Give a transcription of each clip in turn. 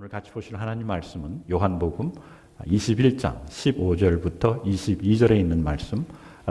오늘 같이 보실 하나님 말씀은 요한복음 21장 15절부터 22절에 있는 말씀,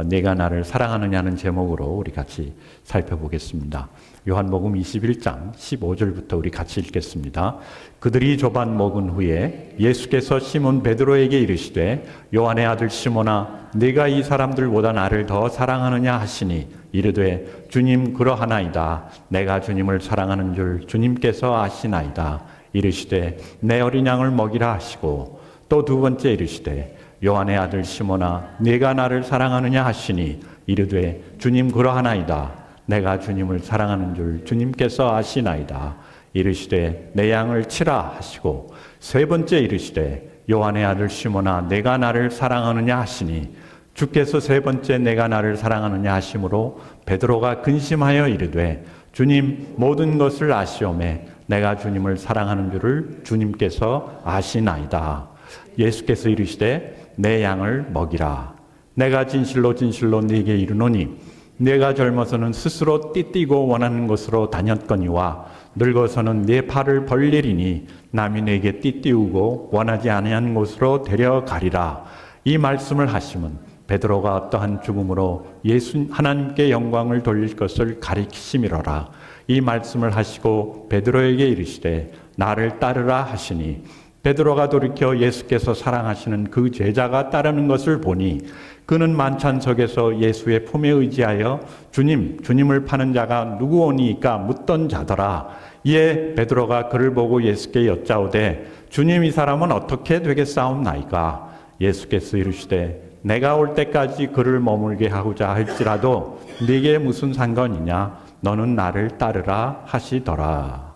내가 나를 사랑하느냐는 제목으로 우리 같이 살펴보겠습니다. 요한복음 21장 15절부터 우리 같이 읽겠습니다. 그들이 조반 먹은 후에 예수께서 시몬 베드로에게 이르시되 요한의 아들 시몬아 네가 이 사람들보다 나를 더 사랑하느냐 하시니 이르되 주님 그러하나이다. 내가 주님을 사랑하는 줄 주님께서 아시나이다. 이르시되 내 어린 양을 먹이라 하시고 또 두 번째 이르시되 요한의 아들 시몬아 네가 나를 사랑하느냐 하시니 이르되 주님 그러하나이다. 내가 주님을 사랑하는 줄 주님께서 아시나이다. 이르시되 내 양을 치라 하시고 세 번째 이르시되 요한의 아들 시몬아 내가 나를 사랑하느냐 하시니 주께서 세 번째 내가 나를 사랑하느냐 하심으로 베드로가 근심하여 이르되 주님 모든 것을 아시오매 내가 주님을 사랑하는 줄을 주님께서 아시나이다. 예수께서 이르시되 내 양을 먹이라. 내가 진실로 진실로 네게 이르노니 내가 젊어서는 스스로 띠띠고 원하는 곳으로 다녔거니와 늙어서는 네 팔을 벌리리니 남이 내게 띠띠우고 원하지 아니하는 곳으로 데려가리라. 이 말씀을 하시면 베드로가 어떠한 죽음으로 예수 하나님께 영광을 돌릴 것을 가리키심이로라. 이 말씀을 하시고 베드로에게 이르시되 나를 따르라 하시니 베드로가 돌이켜 예수께서 사랑하시는 그 제자가 따르는 것을 보니 그는 만찬석에서 예수의 품에 의지하여 주님을 파는 자가 누구오니까 묻던 자더라. 이에 베드로가 그를 보고 예수께 여짜오되 주님 이 사람은 어떻게 되겠사옵나이까? 예수께서 이르시되 내가 올 때까지 그를 머물게 하고자 할지라도 네게 무슨 상관이냐? 너는 나를 따르라 하시더라.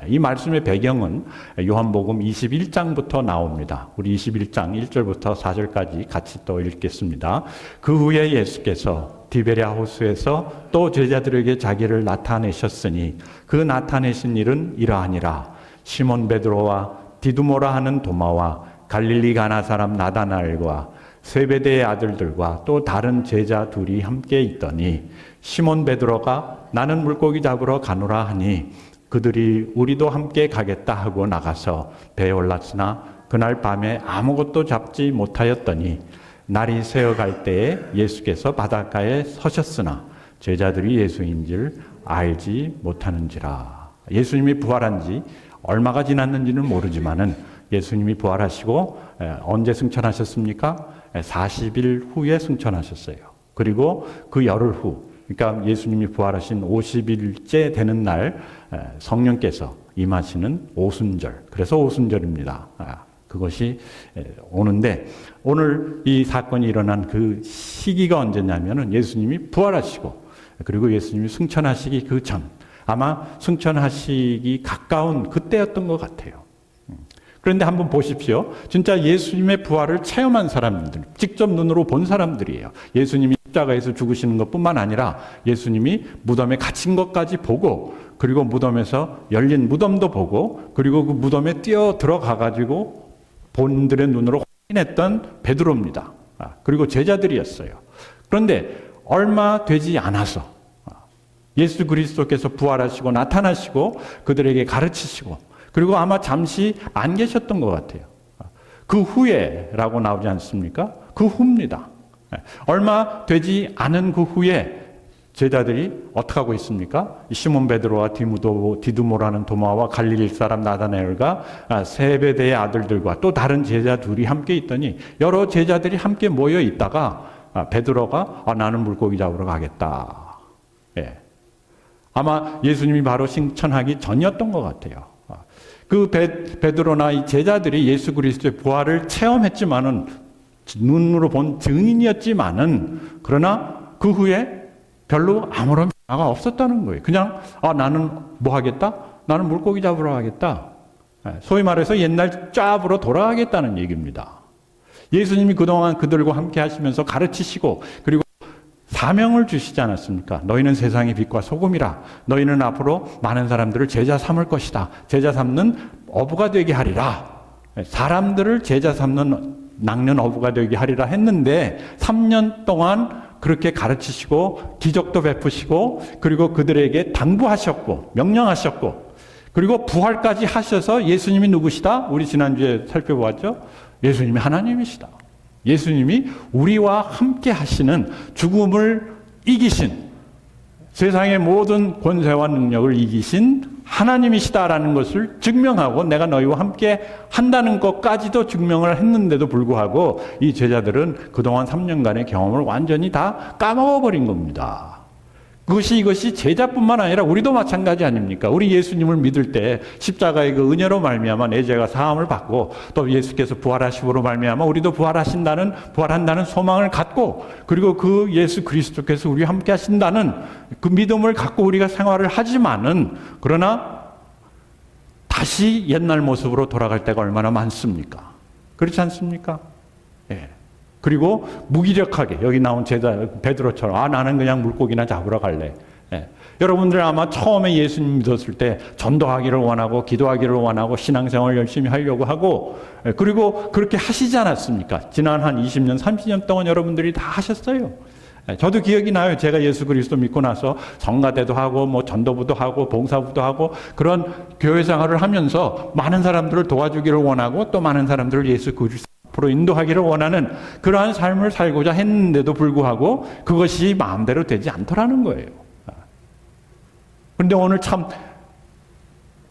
이 말씀의 배경은 요한복음 21장부터 나옵니다. 우리 21장 1절부터 4절까지 같이 또 읽겠습니다. 그 후에 예수께서 디베랴 호수에서 또 제자들에게 자기를 나타내셨으니 그 나타내신 일은 이러하니라. 시몬 베드로와 디두모라 하는 도마와 갈릴리 가나 사람 나다나엘과 세베대의 아들들과 또 다른 제자 둘이 함께 있더니 시몬 베드로가 나는 물고기 잡으러 가노라 하니 그들이 우리도 함께 가겠다 하고 나가서 배에 올랐으나 그날 밤에 아무것도 잡지 못하였더니 날이 새어갈 때에 예수께서 바닷가에 서셨으나 제자들이 예수인 줄 알지 못하는지라. 예수님이 부활한 지 얼마가 지났는지는 모르지만은 예수님이 부활하시고 언제 승천하셨습니까? 40일 후에 승천하셨어요. 그리고 그 열흘 후, 그러니까 예수님이 부활하신 50일째 되는 날 성령께서 임하시는 오순절, 그래서 오순절입니다. 그것이 오는데 오늘 이 사건이 일어난 그 시기가 언제냐면은 예수님이 부활하시고 그리고 예수님이 승천하시기 그 전, 아마 승천하시기 가까운 그때였던 것 같아요. 그런데 한번 보십시오. 진짜 예수님의 부활을 체험한 사람들, 직접 눈으로 본 사람들이에요. 예수님이 십자가에서 죽으시는 것뿐만 아니라 예수님이 무덤에 갇힌 것까지 보고, 그리고 무덤에서 열린 무덤도 보고, 그리고 그 무덤에 뛰어 들어가가지고 본들의 눈으로 확인했던 베드로입니다. 그리고 제자들이었어요. 그런데 얼마 되지 않아서 예수 그리스도께서 부활하시고 나타나시고 그들에게 가르치시고, 그리고 아마 잠시 안 계셨던 것 같아요. 그 후에라고 나오지 않습니까? 그 후입니다. 얼마 되지 않은 그 후에 제자들이 어떻게 하고 있습니까? 시몬 베드로와 디두모라는 도마와 갈릴리 사람 나다나엘과 세베대의 아들들과 또 다른 제자 둘이 함께 있더니 여러 제자들이 함께 모여 있다가 베드로가 나는 물고기 잡으러 가겠다. 아마 예수님이 바로 승천하기 전이었던 것 같아요. 그 베드로나 이 제자들이 예수 그리스도의 부활을 체험했지만은 눈으로 본 증인이었지만은 그러나 그 후에 별로 아무런 변화가 없었다는 거예요. 그냥 나는 뭐 하겠다? 나는 물고기 잡으러 가겠다. 소위 말해서 옛날 짭으로 돌아가겠다는 얘기입니다. 예수님이 그동안 그들과 함께 하시면서 가르치시고 그리고 사명을 주시지 않았습니까? 너희는 세상의 빛과 소금이라. 너희는 앞으로 많은 사람들을 제자 삼을 것이다. 제자 삼는 어부가 되게 하리라. 사람들을 제자 삼는 낚는 어부가 되게 하리라 했는데 3년 동안 그렇게 가르치시고 기적도 베푸시고 그리고 그들에게 당부하셨고 명령하셨고 그리고 부활까지 하셔서 예수님이 누구시다? 우리 지난주에 살펴보았죠? 예수님이 하나님이시다. 예수님이 우리와 함께 하시는 죽음을 이기신 세상의 모든 권세와 능력을 이기신 하나님이시다라는 것을 증명하고 내가 너희와 함께 한다는 것까지도 증명을 했는데도 불구하고 이 제자들은 그동안 3년간의 경험을 완전히 다 까먹어버린 겁니다. 이것이 제자뿐만 아니라 우리도 마찬가지 아닙니까? 우리 예수님을 믿을 때 십자가의 그 은혜로 말미암아 내 죄가 사함을 받고 또 예수께서 부활하심으로 말미암아 우리도 부활한다는 소망을 갖고 그리고 그 예수 그리스도께서 우리와 함께 하신다는 그 믿음을 갖고 우리가 생활을 하지만은 그러나 다시 옛날 모습으로 돌아갈 때가 얼마나 많습니까? 그렇지 않습니까? 예. 그리고 무기력하게 여기 나온 제자 베드로처럼 나는 그냥 물고기나 잡으러 갈래. 예. 여러분들 아마 처음에 예수님 믿었을 때 전도하기를 원하고 기도하기를 원하고 신앙생활 열심히 하려고 하고 그리고 그렇게 하시지 않았습니까? 지난 한 20년 30년 동안 여러분들이 다 하셨어요. 저도 기억이 나요. 제가 예수 그리스도 믿고 나서 성가대도 하고 뭐 전도부도 하고 봉사부도 하고 그런 교회 생활을 하면서 많은 사람들을 도와주기를 원하고 또 많은 사람들을 예수 그리스도 앞으로 인도하기를 원하는 그러한 삶을 살고자 했는데도 불구하고 그것이 마음대로 되지 않더라는 거예요. 그런데 오늘 참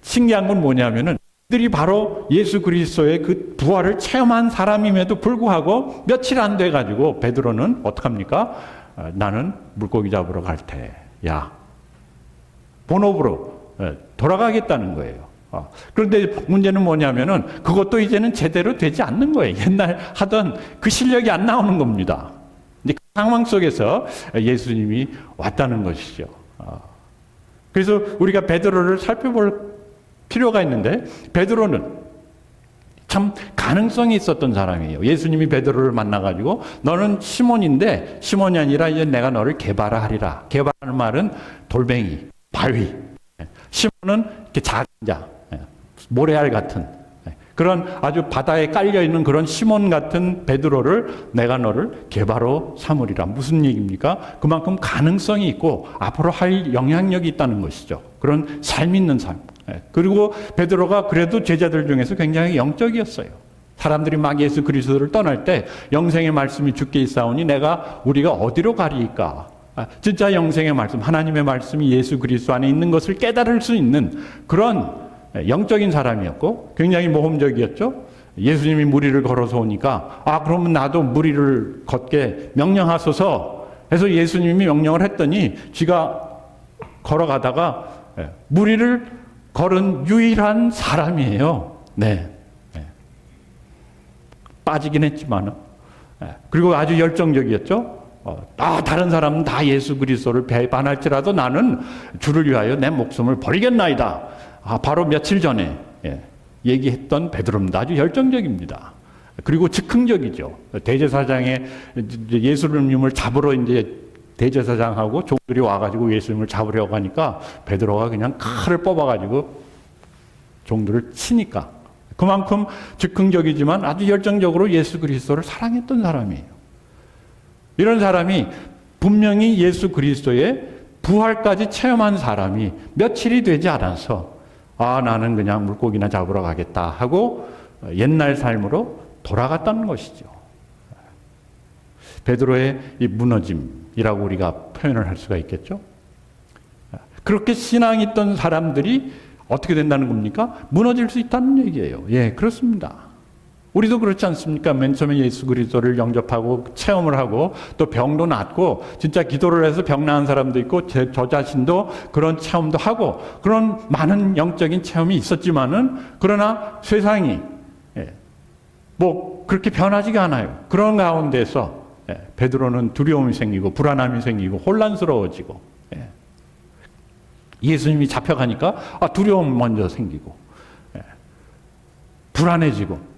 신기한 건 뭐냐면은 그들이 바로 예수 그리스도의 그 부활을 체험한 사람임에도 불구하고 며칠 안 돼 가지고 베드로는 어떡합니까? 나는 물고기 잡으러 갈 테. 야, 본업으로 돌아가겠다는 거예요. 그런데 문제는 뭐냐면은 그것도 이제는 제대로 되지 않는 거예요. 옛날 하던 그 실력이 안 나오는 겁니다. 이제 그 상황 속에서 예수님이 왔다는 것이죠. 그래서 우리가 베드로를 살펴볼 필요가 있는데 베드로는 참 가능성이 있었던 사람이에요. 예수님이 베드로를 만나가지고 너는 시몬인데 시몬이 아니라 이제 내가 너를 개바라. 개바라는 말은 돌멩이, 바위. 시몬은 이렇게 작은 자, 모래알 같은 그런 아주 바다에 깔려 있는 그런 시몬 같은 베드로를 내가 너를 개바로 삼으리라. 무슨 얘기입니까? 그만큼 가능성이 있고 앞으로 할 영향력이 있다는 것이죠. 그런 삶 있는 삶. 그리고 베드로가 그래도 제자들 중에서 굉장히 영적이었어요. 사람들이 막 예수 그리스도를 떠날 때 영생의 말씀이 주께 있사오니 우리가 어디로 가리이까? 진짜 영생의 말씀, 하나님의 말씀이 예수 그리스도 안에 있는 것을 깨달을 수 있는 그런 영적인 사람이었고 굉장히 모험적이었죠. 예수님이 무리를 걸어서 오니까 그러면 나도 무리를 걷게 명령하소서 해서 예수님이 명령을 했더니 쥐가 걸어가다가 무리를 걸은 유일한 사람이에요. 네. 빠지긴 했지만 그리고 아주 열정적이었죠. 다른 사람은 다 예수 그리스도를 배반할지라도 나는 주를 위하여 내 목숨을 버리겠나이다. 바로 며칠 전에 얘기했던 베드로입니다. 아주 열정적입니다. 그리고 즉흥적이죠. 대제사장의 예수님을 잡으러 이제 대제사장하고 종들이 와가지고 예수님을 잡으려고 하니까 베드로가 그냥 칼을 뽑아가지고 종들을 치니까 그만큼 즉흥적이지만 아주 열정적으로 예수 그리스도를 사랑했던 사람이에요. 이런 사람이 분명히 예수 그리스도의 부활까지 체험한 사람이 며칠이 되지 않아서 나는 그냥 물고기나 잡으러 가겠다 하고 옛날 삶으로 돌아갔다는 것이죠. 베드로의 이 무너짐이라고 우리가 표현을 할 수가 있겠죠. 그렇게 신앙이 있던 사람들이 어떻게 된다는 겁니까? 무너질 수 있다는 얘기예요. 예, 그렇습니다. 우리도 그렇지 않습니까? 맨 처음에 예수 그리스도를 영접하고 체험을 하고 또 병도 낫고 진짜 기도를 해서 병 나은 사람도 있고 저 자신도 그런 체험도 하고 그런 많은 영적인 체험이 있었지만은 그러나 세상이 뭐 그렇게 변하지가 않아요. 그런 가운데서 베드로는 두려움이 생기고 불안함이 생기고 혼란스러워지고 예수님이 잡혀가니까 두려움 먼저 생기고 불안해지고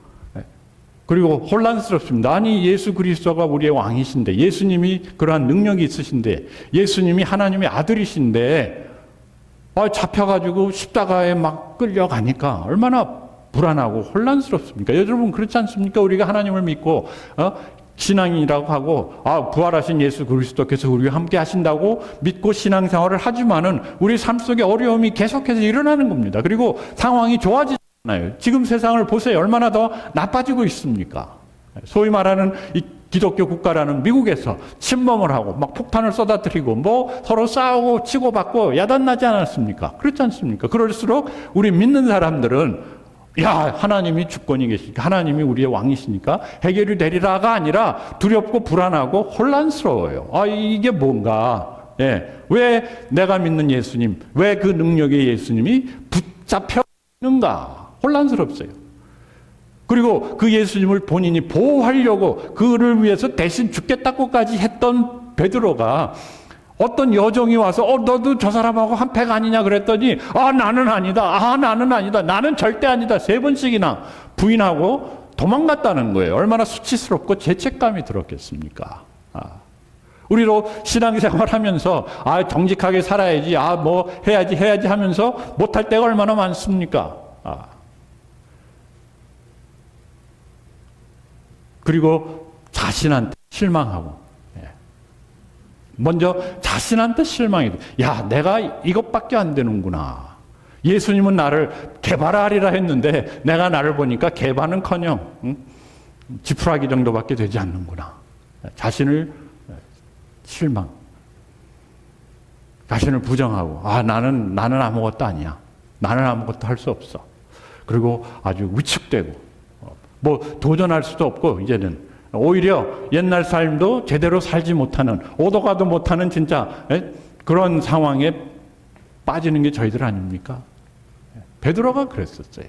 그리고 혼란스럽습니다. 아니 예수 그리스도가 우리의 왕이신데 예수님이 그러한 능력이 있으신데 예수님이 하나님의 아들이신데 잡혀가지고 십자가에 막 끌려가니까 얼마나 불안하고 혼란스럽습니까? 여러분 그렇지 않습니까? 우리가 하나님을 믿고 신앙이라고 하고 부활하신 예수 그리스도께서 우리와 함께 하신다고 믿고 신앙생활을 하지만은 우리 삶 속에 어려움이 계속해서 일어나는 겁니다. 그리고 상황이 좋아지지 않아요. 지금 세상을 보세요. 얼마나 더 나빠지고 있습니까? 소위 말하는 이 기독교 국가라는 미국에서 침범을 하고 막 폭탄을 쏟아뜨리고 뭐 서로 싸우고 치고받고 야단나지 않았습니까? 그렇지 않습니까? 그럴수록 우리 믿는 사람들은 하나님이 주권이 계시니까, 하나님이 우리의 왕이시니까 해결이 되리라가 아니라 두렵고 불안하고 혼란스러워요. 이게 뭔가? 왜 내가 믿는 예수님, 왜 그 능력의 예수님이 붙잡혀 있는가? 혼란스럽어요. 그리고 그 예수님을 본인이 보호하려고 그를 위해서 대신 죽겠다고까지 했던 베드로가 어떤 여종이 와서 너도 저 사람하고 한 패가 아니냐 그랬더니 나는 아니다. 나는 아니다. 나는 절대 아니다. 3번씩이나 부인하고 도망갔다는 거예요. 얼마나 수치스럽고 죄책감이 들었겠습니까? 우리도 신앙생활하면서 정직하게 살아야지, 뭐 해야지 하면서 못할 때가 얼마나 많습니까? 그리고 자신한테 실망하고, 먼저 자신한테 실망이 돼. 내가 이것밖에 안 되는구나. 예수님은 나를 개발하리라 했는데 내가 나를 보니까 개발은커녕 지푸라기 정도밖에 되지 않는구나. 자신을 실망, 자신을 부정하고 나는 아무것도 아니야. 나는 아무것도 할 수 없어. 그리고 아주 위축되고 뭐 도전할 수도 없고 이제는 오히려 옛날 삶도 제대로 살지 못하는, 오도가도 못하는 진짜 그런 상황에 빠지는 게 저희들 아닙니까? 베드로가 그랬었어요.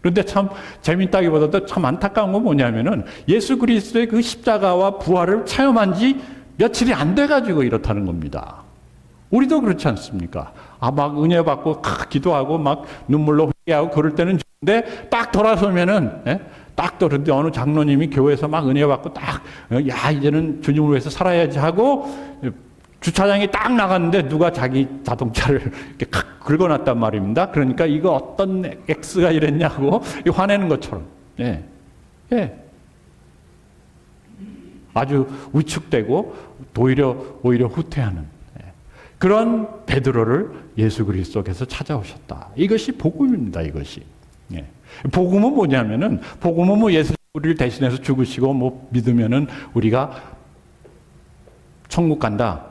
그런데 참 재밌다기보다도 참 안타까운 건 뭐냐면은 예수 그리스도의 그 십자가와 부활을 체험한 지 며칠이 안 돼가지고 이렇다는 겁니다. 우리도 그렇지 않습니까? 막 은혜 받고 기도하고 막 눈물로 회개하고 그럴 때는 좋은데 딱 돌아서면은 딱 그런데 어느 장로님이 교회에서 막 은혜 받고 이제는 주님을 위해서 살아야지 하고 주차장에 딱 나갔는데 누가 자기 자동차를 이렇게 긁어놨단 말입니다. 그러니까 이거 어떤 X가 이랬냐고 화내는 것처럼. 아주 위축되고 오히려 후퇴하는 그런 베드로를 예수 그리스도께서 찾아오셨다. 이것이 복음입니다. 이것이. 복음은 뭐냐면은, 복음은 뭐 예수 우리를 대신해서 죽으시고 뭐 믿으면은 우리가 천국 간다.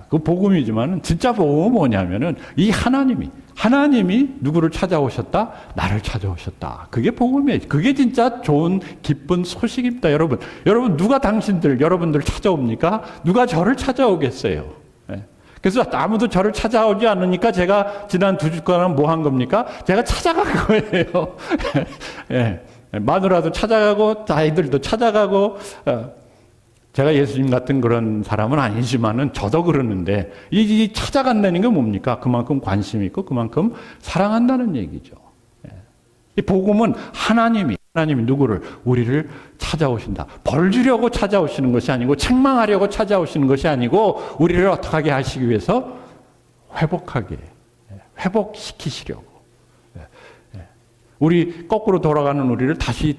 그 복음이지만 진짜 복음은 뭐냐면은 이 하나님이 누구를 찾아오셨다? 나를 찾아오셨다. 그게 복음이에요. 그게 진짜 좋은 기쁜 소식입니다. 여러분 누가 여러분들 찾아옵니까? 누가 저를 찾아오겠어요? 그래서 아무도 저를 찾아오지 않으니까 제가 지난 2주간 뭐 한 겁니까? 제가 찾아간 거예요. 마누라도 찾아가고 아이들도 찾아가고 제가 예수님 같은 그런 사람은 아니지만은 저도 그러는데 이 찾아간다는 게 뭡니까? 그만큼 관심 있고 그만큼 사랑한다는 얘기죠. 이 복음은 하나님이 누구를? 우리를 찾아오신다. 벌 주려고 찾아오시는 것이 아니고 책망하려고 찾아오시는 것이 아니고 우리를 어떻게 하시기 위해서 회복시키시려고. 우리 거꾸로 돌아가는 우리를 다시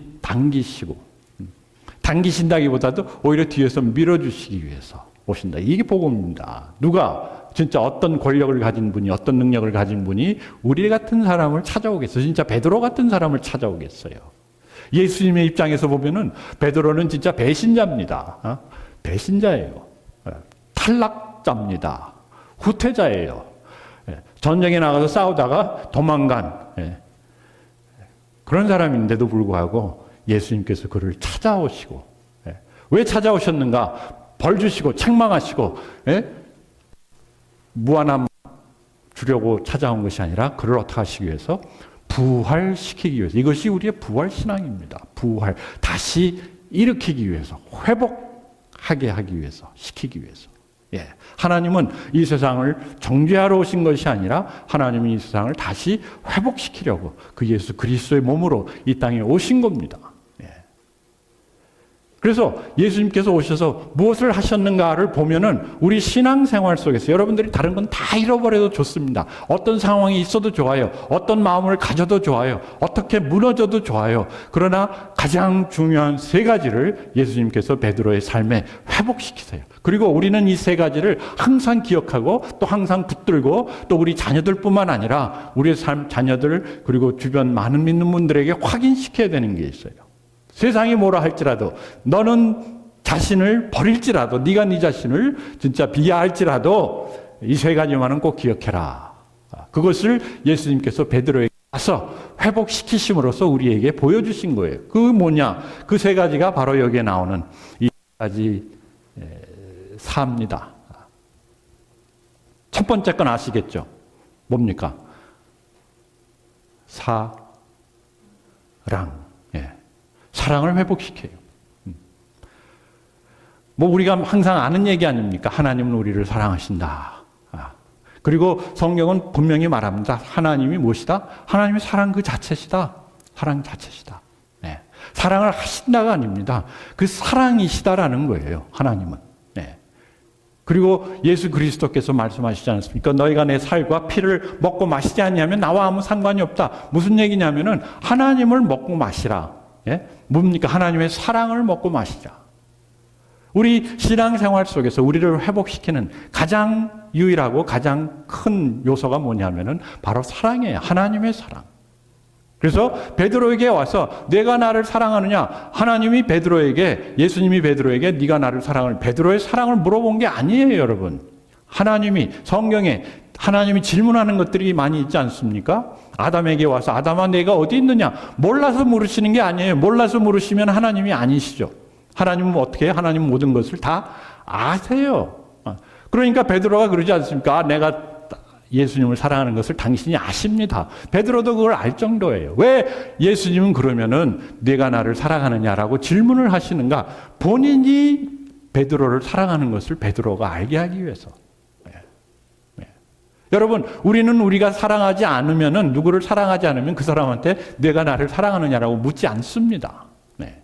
당기신다기보다도 오히려 뒤에서 밀어주시기 위해서 오신다. 이게 복음입니다. 누가 진짜 어떤 권력을 가진 분이, 어떤 능력을 가진 분이 우리 같은 사람을 찾아오겠어요? 진짜 베드로 같은 사람을 찾아오겠어요? 예수님의 입장에서 보면은 베드로는 진짜 배신자입니다. 배신자예요. 탈락자입니다. 후퇴자예요. 전쟁에 나가서 싸우다가 도망간 그런 사람인데도 불구하고 예수님께서 그를 찾아오시고, 왜 찾아오셨는가? 벌 주시고 책망하시고 무한함 주려고 찾아온 것이 아니라 그를 어떻게 하시기 위해서? 부활시키기 위해서. 이것이 우리의 부활 신앙입니다. 부활, 다시 일으키기 위해서, 회복하게 하기 위해서, 시키기 위해서. 하나님은 이 세상을 정죄하러 오신 것이 아니라 하나님은 이 세상을 다시 회복시키려고 그 예수 그리스도의 몸으로 이 땅에 오신 겁니다. 그래서 예수님께서 오셔서 무엇을 하셨는가를 보면은 우리 신앙생활 속에서 여러분들이 다른 건 다 잃어버려도 좋습니다. 어떤 상황이 있어도 좋아요. 어떤 마음을 가져도 좋아요. 어떻게 무너져도 좋아요. 그러나 가장 중요한 세 가지를 예수님께서 베드로의 삶에 회복시키세요. 그리고 우리는 이 세 가지를 항상 기억하고 또 항상 붙들고 또 우리 자녀들뿐만 아니라 우리의 삶, 자녀들 그리고 주변 많은 믿는 분들에게 확인시켜야 되는 게 있어요. 세상이 뭐라 할지라도 너는 자신을 버릴지라도 네가 네 자신을 진짜 비하할지라도 이 세 가지만은 꼭 기억해라. 그것을 예수님께서 베드로에게 와서 회복시키심으로써 우리에게 보여주신 거예요. 그 뭐냐? 그 세 가지가 바로 여기에 나오는 이 가지 사입니다. 첫 번째 건 아시겠죠? 뭡니까? 사랑. 사랑을 회복시켜요. 뭐 우리가 항상 아는 얘기 아닙니까? 하나님은 우리를 사랑하신다. 그리고 성경은 분명히 말합니다. 하나님이 무엇이다? 하나님이 사랑 그 자체시다. 사랑 자체시다. 네. 사랑을 하신다가 아닙니다. 그 사랑이시다라는 거예요. 하나님은. 네. 그리고 예수 그리스도께서 말씀하시지 않습니까? 너희가 내 살과 피를 먹고 마시지 않냐면 나와 아무 상관이 없다. 무슨 얘기냐면은 하나님을 먹고 마시라. 예? 뭡니까? 하나님의 사랑을 먹고 마시자. 우리 신앙생활 속에서 우리를 회복시키는 가장 유일하고 가장 큰 요소가 뭐냐면은 바로 사랑이에요. 하나님의 사랑. 그래서 베드로에게 와서 내가 나를 사랑하느냐? 하나님이 베드로에게, 예수님이 베드로에게 네가 나를 사랑을, 베드로의 사랑을 물어본 게 아니에요, 여러분. 하나님이 성경에 하나님이 질문하는 것들이 많이 있지 않습니까? 아담에게 와서 아담아 내가 어디 있느냐? 몰라서 물으시는 게 아니에요. 몰라서 물으시면 하나님이 아니시죠. 하나님은 어떻게 해요? 하나님은 모든 것을 다 아세요. 그러니까 베드로가 그러지 않습니까? 내가 예수님을 사랑하는 것을 당신이 아십니다. 베드로도 그걸 알 정도예요. 왜 예수님은 그러면은 내가 나를 사랑하느냐라고 질문을 하시는가? 본인이 베드로를 사랑하는 것을 베드로가 알게 하기 위해서. 여러분, 우리는 우리가 사랑하지 않으면은 누구를 사랑하지 않으면 그 사람한테 내가 나를 사랑하느냐라고 묻지 않습니다. 네.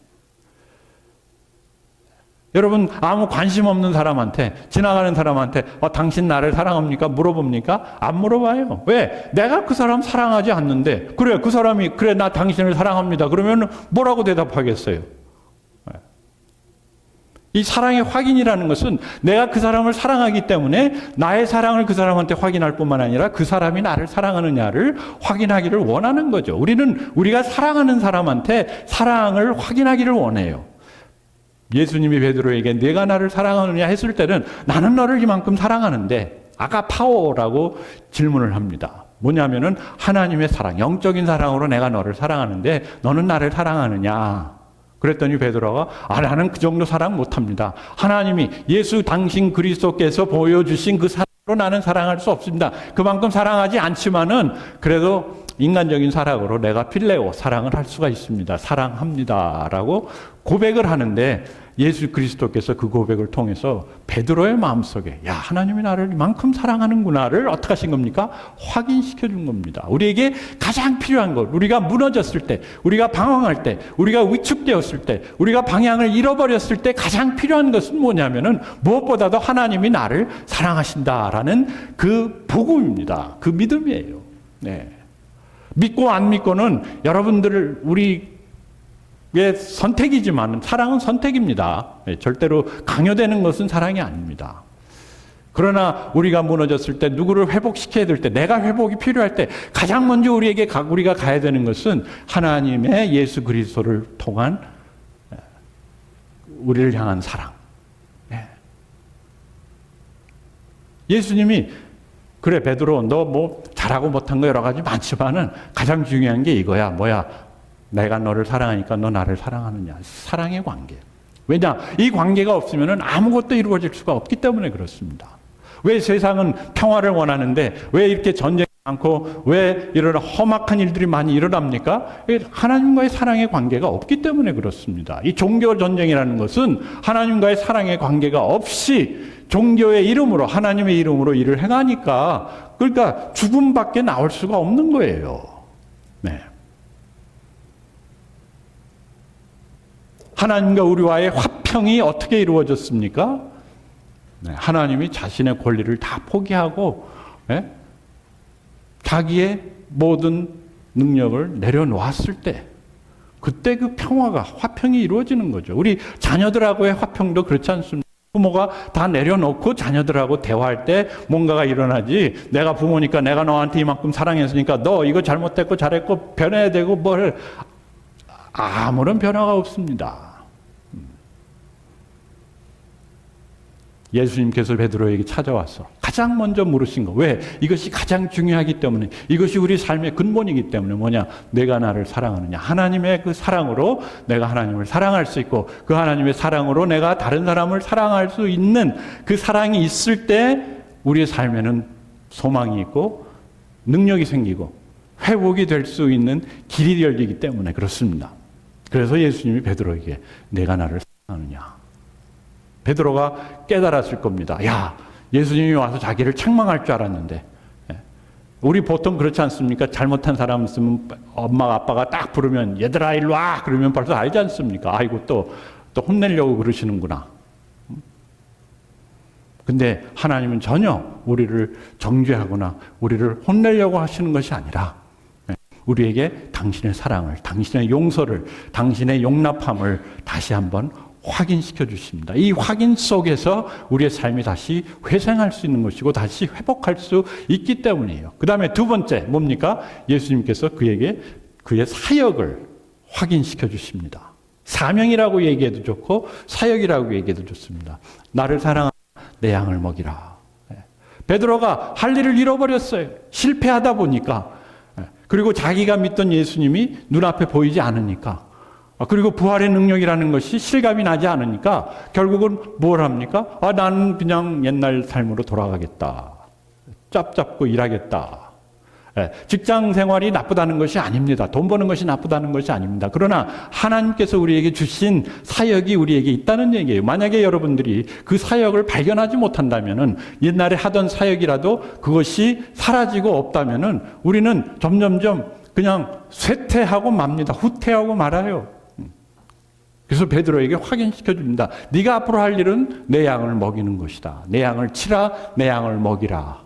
여러분, 아무 관심 없는 사람한테, 지나가는 사람한테 당신 나를 사랑합니까? 물어봅니까? 안 물어봐요. 왜? 내가 그 사람 사랑하지 않는데 그래, 그 사람이 그래 나 당신을 사랑합니다. 그러면 뭐라고 대답하겠어요? 이 사랑의 확인이라는 것은 내가 그 사람을 사랑하기 때문에 나의 사랑을 그 사람한테 확인할 뿐만 아니라 그 사람이 나를 사랑하느냐를 확인하기를 원하는 거죠. 우리가 사랑하는 사람한테 사랑을 확인하기를 원해요. 예수님이 베드로에게 내가 나를 사랑하느냐 했을 때는 나는 너를 이만큼 사랑하는데 아가파오라고 질문을 합니다. 뭐냐면은 하나님의 사랑, 영적인 사랑으로 내가 너를 사랑하는데 너는 나를 사랑하느냐? 그랬더니 베드로가 나는 그 정도 사랑 못합니다. 하나님이 예수 당신 그리스도께서 보여주신 그 사랑으로 나는 사랑할 수 없습니다. 그만큼 사랑하지 않지만은 그래도 인간적인 사랑으로 내가 필레오 사랑을 할 수가 있습니다. 사랑합니다라고 고백을 하는데 예수 그리스도께서 그 고백을 통해서 베드로의 마음속에 야 하나님이 나를 이만큼 사랑하는구나를 어떻게 하신 겁니까? 확인시켜 준 겁니다. 우리에게 가장 필요한 것, 우리가 무너졌을 때, 우리가 방황할 때, 우리가 위축되었을 때, 우리가 방향을 잃어버렸을 때 가장 필요한 것은 뭐냐면은 무엇보다도 하나님이 나를 사랑하신다라는 그 복음입니다. 그 믿음이에요. 네. 믿고 안 믿고는 여러분들 우리의 선택이지만 사랑은 선택입니다. 절대로 강요되는 것은 사랑이 아닙니다. 그러나 우리가 무너졌을 때 누구를 회복시켜야 될 때 내가 회복이 필요할 때 가장 먼저 우리가 가야 되는 것은 하나님의 예수 그리스도를 통한 우리를 향한 사랑. 예수님이 그래 베드로 너 뭐 잘하고 못한 거 여러 가지 많지만은 가장 중요한 게 이거야. 뭐야? 내가 너를 사랑하니까 너 나를 사랑하느냐. 사랑의 관계. 왜냐? 이 관계가 없으면은 아무것도 이루어질 수가 없기 때문에 그렇습니다. 왜 세상은 평화를 원하는데 왜 이렇게 전쟁이 많고 왜 이런 험악한 일들이 많이 일어납니까? 하나님과의 사랑의 관계가 없기 때문에 그렇습니다. 이 종교 전쟁이라는 것은 하나님과의 사랑의 관계가 없이 종교의 이름으로 하나님의 이름으로 일을 행하니까 그러니까 죽음밖에 나올 수가 없는 거예요. 네. 하나님과 우리와의 화평이 어떻게 이루어졌습니까? 하나님이 자신의 권리를 다 포기하고 자기의 모든 능력을 내려놓았을 때 그때 그 평화가 화평이 이루어지는 거죠. 우리 자녀들하고의 화평도 그렇지 않습니까? 부모가 다 내려놓고 자녀들하고 대화할 때 뭔가가 일어나지. 내가 부모니까 내가 너한테 이만큼 사랑했으니까 너 이거 잘못됐고 잘했고 변해야 되고 뭘 아무런 변화가 없습니다. 예수님께서 베드로에게 찾아와서 가장 먼저 물으신 거. 왜? 이것이 가장 중요하기 때문에, 이것이 우리 삶의 근본이기 때문에 뭐냐? 내가 나를 사랑하느냐? 하나님의 그 사랑으로 내가 하나님을 사랑할 수 있고 그 하나님의 사랑으로 내가 다른 사람을 사랑할 수 있는 그 사랑이 있을 때 우리의 삶에는 소망이 있고 능력이 생기고 회복이 될 수 있는 길이 열리기 때문에 그렇습니다. 그래서 예수님이 베드로에게 내가 나를 사랑하느냐? 베드로가 깨달았을 겁니다. 야, 예수님이 와서 자기를 책망할 줄 알았는데. 우리 보통 그렇지 않습니까? 잘못한 사람 있으면 엄마가 아빠가 딱 부르면 얘들아 일로 와 그러면 벌써 알지 않습니까? 아이고 또 혼내려고 그러시는구나. 근데 하나님은 전혀 우리를 정죄하거나 우리를 혼내려고 하시는 것이 아니라 우리에게 당신의 사랑을, 당신의 용서를, 당신의 용납함을 다시 한번 확인시켜 주십니다. 이 확인 속에서 우리의 삶이 다시 회생할 수 있는 것이고 다시 회복할 수 있기 때문이에요. 그 다음에 두 번째 뭡니까? 예수님께서 그에게 그의 사역을 확인시켜 주십니다. 사명이라고 얘기해도 좋고 사역이라고 얘기해도 좋습니다. 나를 사랑하는 내 양을 먹이라. 베드로가 할 일을 잃어버렸어요. 실패하다 보니까. 그리고 자기가 믿던 예수님이 눈앞에 보이지 않으니까. 그리고 부활의 능력이라는 것이 실감이 나지 않으니까 결국은 뭘 합니까? 나는 그냥 옛날 삶으로 돌아가겠다. 짭짭고 일하겠다. 직장 생활이 나쁘다는 것이 아닙니다. 돈 버는 것이 나쁘다는 것이 아닙니다. 그러나 하나님께서 우리에게 주신 사역이 우리에게 있다는 얘기예요. 만약에 여러분들이 그 사역을 발견하지 못한다면은 옛날에 하던 사역이라도 그것이 사라지고 없다면은 우리는 점점점 그냥 쇠퇴하고 맙니다. 후퇴하고 말아요. 그래서 베드로에게 확인시켜 줍니다. 네가 앞으로 할 일은 내 양을 먹이는 것이다. 내 양을 치라, 내 양을 먹이라.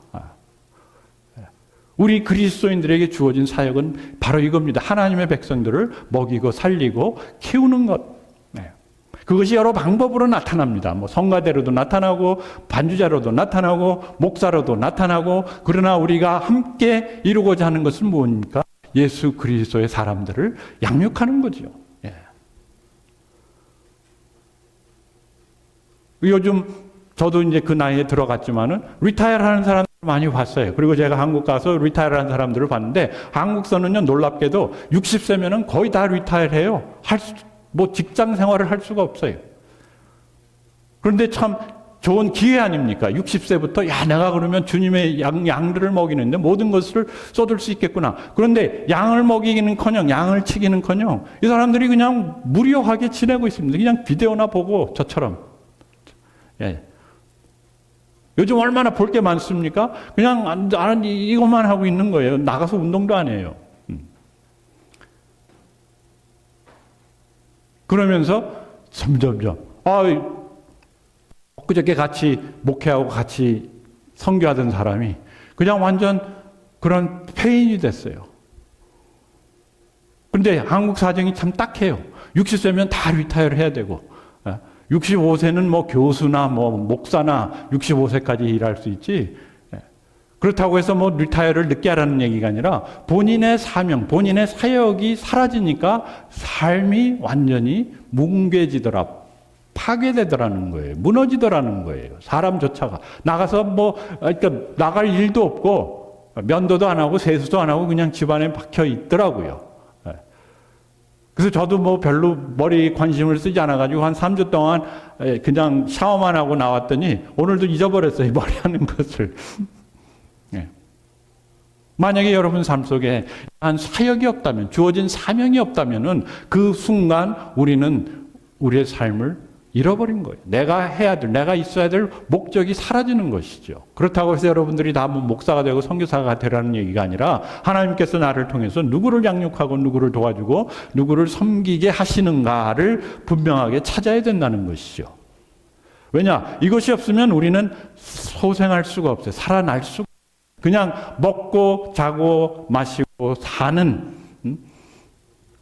우리 그리스도인들에게 주어진 사역은 바로 이겁니다. 하나님의 백성들을 먹이고 살리고 키우는 것. 그것이 여러 방법으로 나타납니다. 뭐 성가대로도 나타나고 반주자로도 나타나고 목사로도 나타나고 그러나 우리가 함께 이루고자 하는 것은 뭡니까? 예수 그리스도의 사람들을 양육하는 거죠. 요즘 저도 이제 그 나이에 들어갔지만은 리타이어 하는 사람들 많이 봤어요. 그리고 제가 한국 가서 리타이어 하는 사람들을 봤는데 한국서는요 놀랍게도 60세면은 거의 다 리타이어 해요. 뭐 직장 생활을 할 수가 없어요. 그런데 참 좋은 기회 아닙니까? 60세부터 야 내가 그러면 주님의 양들을 먹이는데 모든 것을 쏟을 수 있겠구나. 그런데 양을 먹이기는커녕 양을 치기는커녕 이 사람들이 그냥 무료하게 지내고 있습니다. 그냥 비디오나 보고 저처럼. 요즘 얼마나 볼 게 많습니까? 그냥 이것만 하고 있는 거예요. 나가서 운동도 안 해요. 그러면서 점점점 그저께 같이 목회하고 같이 선교하던 사람이 그냥 완전 그런 폐인이 됐어요. 그런데 한국 사정이 참 딱해요. 60세면 다 리타이어를 해야 되고 65세는 뭐 교수나 뭐 목사나 65세까지 일할 수 있지. 그렇다고 해서 뭐 리타이어를 늦게 하라는 얘기가 아니라 본인의 사명, 본인의 사역이 사라지니까 삶이 완전히 뭉개지더라, 파괴되더라는 거예요. 무너지더라는 거예요. 사람조차가 나가서 그러니까 나갈 일도 없고 면도도 안 하고 세수도 안 하고 그냥 집안에 박혀 있더라고요. 그래서 저도 별로 머리 관심을 쓰지 않아가지고 한 3주 동안 그냥 샤워만 하고 나왔더니 오늘도 잊어버렸어요. 머리 하는 것을. 만약에 여러분 삶 속에 한 사역이 없다면, 주어진 사명이 없다면은 그 순간 우리는 우리의 삶을 잃어버린 거예요. 내가 있어야 될 목적이 사라지는 것이죠. 그렇다고 해서 여러분들이 다 목사가 되고 선교사가 되라는 얘기가 아니라 하나님께서 나를 통해서 누구를 양육하고 누구를 도와주고 누구를 섬기게 하시는가를 분명하게 찾아야 된다는 것이죠. 왜냐? 이것이 없으면 우리는 소생할 수가 없어요. 살아날 수가 없어요. 그냥 먹고 자고 마시고 사는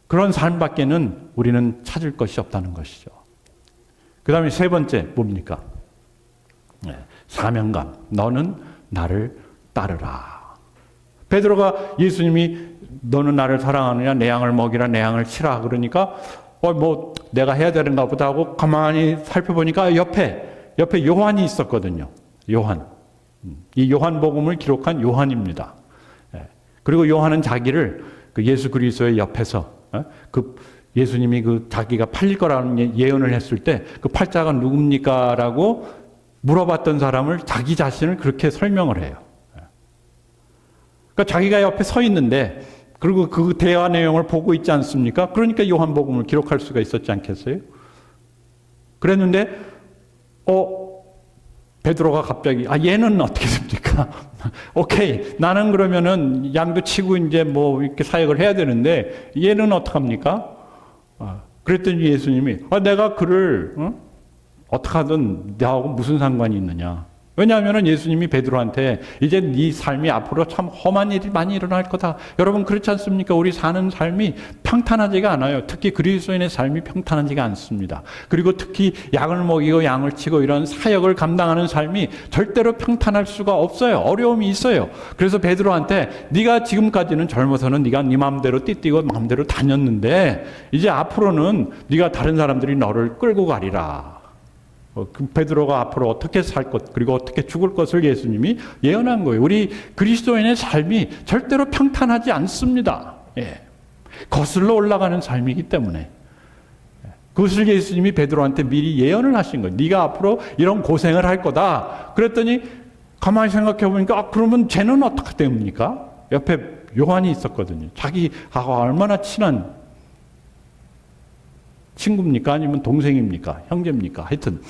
그런 삶밖에는 우리는 찾을 것이 없다는 것이죠. 그 다음에 세 번째 뭡니까? 사명감. 너는 나를 따르라. 베드로가 예수님이 너는 나를 사랑하느냐, 내 양을 먹이라, 내 양을 치라 그러니까 내가 해야 되는가 보다 하고 가만히 살펴보니까 옆에 요한이 있었거든요. 요한. 이 요한복음을 기록한 요한입니다. 그리고 요한은 자기를 그 예수 그리스도의 옆에서 예수님이 자기가 팔릴 거라는 예언을 했을 때 그 팔자가 누굽니까? 라고 물어봤던 사람을 자기 자신을 그렇게 설명을 해요. 그러니까 자기가 옆에 서 있는데 그리고 그 대화 내용을 보고 있지 않습니까? 그러니까 요한복음을 기록할 수가 있었지 않겠어요? 그랬는데 베드로가 갑자기 얘는 어떻게 됩니까? 오케이, 나는 그러면은 양도 치고 이제 이렇게 사역을 해야 되는데 얘는 어떡합니까? 그랬더니 예수님이 내가 그를 어떡하든 나하고 무슨 상관이 있느냐. 왜냐하면 예수님이 베드로한테 이제 네 삶이 앞으로 참 험한 일이 많이 일어날 거다. 여러분 그렇지 않습니까? 우리 사는 삶이 평탄하지가 않아요. 특히 그리스도인의 삶이 평탄하지가 않습니다. 그리고 특히 양을 먹이고 양을 치고 이런 사역을 감당하는 삶이 절대로 평탄할 수가 없어요. 어려움이 있어요. 그래서 베드로한테 네가 지금까지는 젊어서는 네가 네 마음대로 띠뛰고 마음대로 다녔는데 이제 앞으로는 네가 다른 사람들이 너를 끌고 가리라. 베드로가 앞으로 어떻게 살 것, 그리고 어떻게 죽을 것을 예수님이 예언한 거예요. 우리 그리스도인의 삶이 절대로 평탄하지 않습니다. 거슬러 올라가는 삶이기 때문에. 그것을 예수님이 베드로한테 미리 예언을 하신 거예요. 네가 앞으로 이런 고생을 할 거다. 그랬더니 가만히 생각해 보니까 그러면 쟤는 어떻게 됩니까? 옆에 요한이 있었거든요. 자기하고 얼마나 친한 친구입니까? 아니면 동생입니까? 형제입니까? 하여튼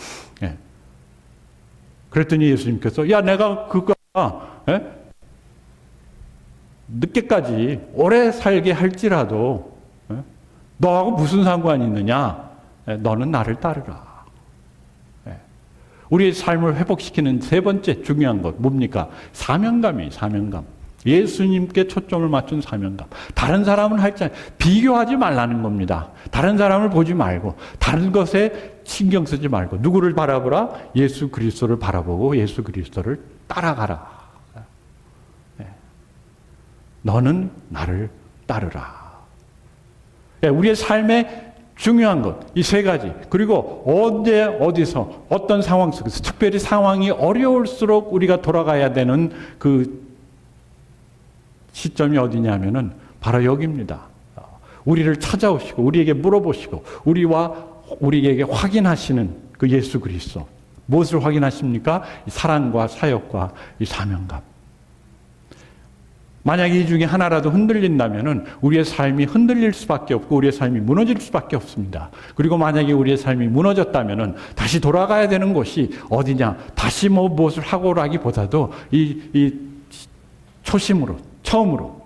그랬더니 예수님께서 내가 늦게까지 오래 살게 할지라도 너하고 무슨 상관이 있느냐? 너는 나를 따르라. 우리의 삶을 회복시키는 세 번째 중요한 것 뭡니까? 사명감이에요. 사명감. 예수님께 초점을 맞춘 사명감. 다른 사람은 할지 비교하지 말라는 겁니다. 다른 사람을 보지 말고 다른 것에 신경 쓰지 말고 누구를 바라보라? 예수 그리스도를 바라보고 예수 그리스도를 따라가라. 너는 나를 따르라. 우리의 삶의 중요한 것, 이 세 가지. 그리고 언제, 어디서, 어떤 상황 속에서, 특별히 상황이 어려울수록 우리가 돌아가야 되는 그 시점이 어디냐면은 바로 여기입니다. 우리를 찾아오시고 우리에게 물어보시고 우리에게 확인하시는 그 예수 그리스도. 무엇을 확인하십니까? 이 사랑과 사역과 이 사명감. 만약에 이 중에 하나라도 흔들린다면은 우리의 삶이 흔들릴 수밖에 없고 우리의 삶이 무너질 수밖에 없습니다. 그리고 만약에 우리의 삶이 무너졌다면은 다시 돌아가야 되는 곳이 어디냐? 다시 무엇을 하고라기보다도 이 초심으로 처음으로.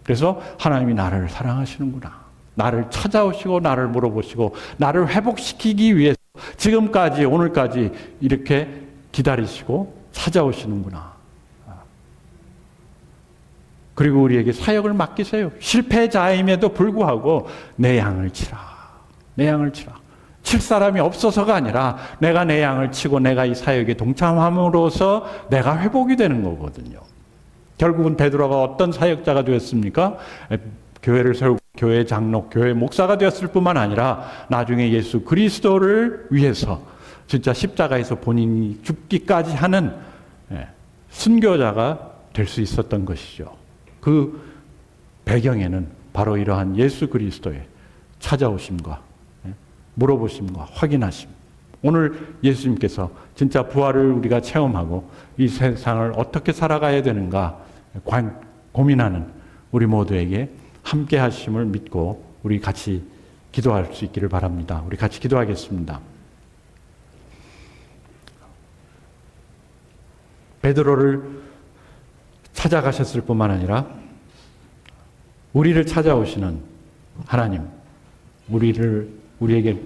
그래서 하나님이 나를 사랑하시는구나. 나를 찾아오시고 나를 물어보시고 나를 회복시키기 위해서 지금까지 오늘까지 이렇게 기다리시고 찾아오시는구나. 그리고 우리에게 사역을 맡기세요. 실패자임에도 불구하고 내 양을 치라. 내 양을 치라. 칠 사람이 없어서가 아니라 내가 내 양을 치고 내가 이 사역에 동참함으로써 내가 회복이 되는 거거든요. 결국은 베드로가 어떤 사역자가 되었습니까? 교회를 세우고 교회 장로, 교회 목사가 되었을 뿐만 아니라 나중에 예수 그리스도를 위해서 진짜 십자가에서 본인이 죽기까지 하는 순교자가 될 수 있었던 것이죠. 그 배경에는 바로 이러한 예수 그리스도의 찾아오심과 물어보심과 확인하심. 오늘 예수님께서 진짜 부활을 우리가 체험하고 이 세상을 어떻게 살아가야 되는가 고민하는 우리 모두에게 함께 하심을 믿고 우리 같이 기도할 수 있기를 바랍니다. 우리 같이 기도하겠습니다. 베드로를 찾아가셨을 뿐만 아니라 우리를 찾아오시는 하나님, 우리에게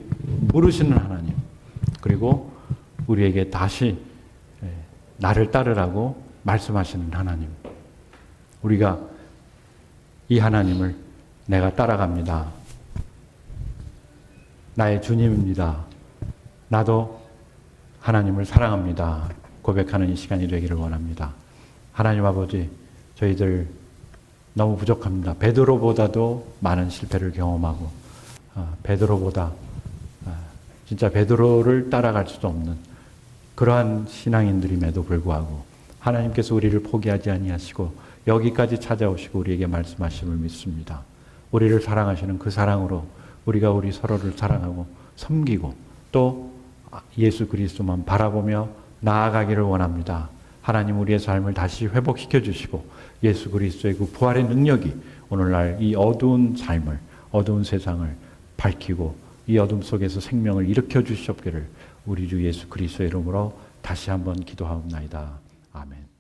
물으시는 하나님, 그리고 우리에게 다시 나를 따르라고 말씀하시는 하나님. 우리가 이 하나님을 내가 따라갑니다. 나의 주님입니다. 나도 하나님을 사랑합니다. 고백하는 이 시간이 되기를 원합니다. 하나님 아버지, 저희들 너무 부족합니다. 베드로보다도 많은 실패를 경험하고 베드로보다 진짜 베드로를 따라갈 수도 없는 그러한 신앙인들임에도 불구하고 하나님께서 우리를 포기하지 아니하시고 여기까지 찾아오시고 우리에게 말씀하심을 믿습니다. 우리를 사랑하시는 그 사랑으로 우리가 우리 서로를 사랑하고 섬기고 또 예수 그리스도만 바라보며 나아가기를 원합니다. 하나님 우리의 삶을 다시 회복시켜 주시고 예수 그리스도의 그 부활의 능력이 오늘날 이 어두운 삶을, 어두운 세상을 밝히고 이 어둠 속에서 생명을 일으켜 주시옵기를 우리 주 예수 그리스도의 이름으로 다시 한번 기도하옵나이다. 아멘.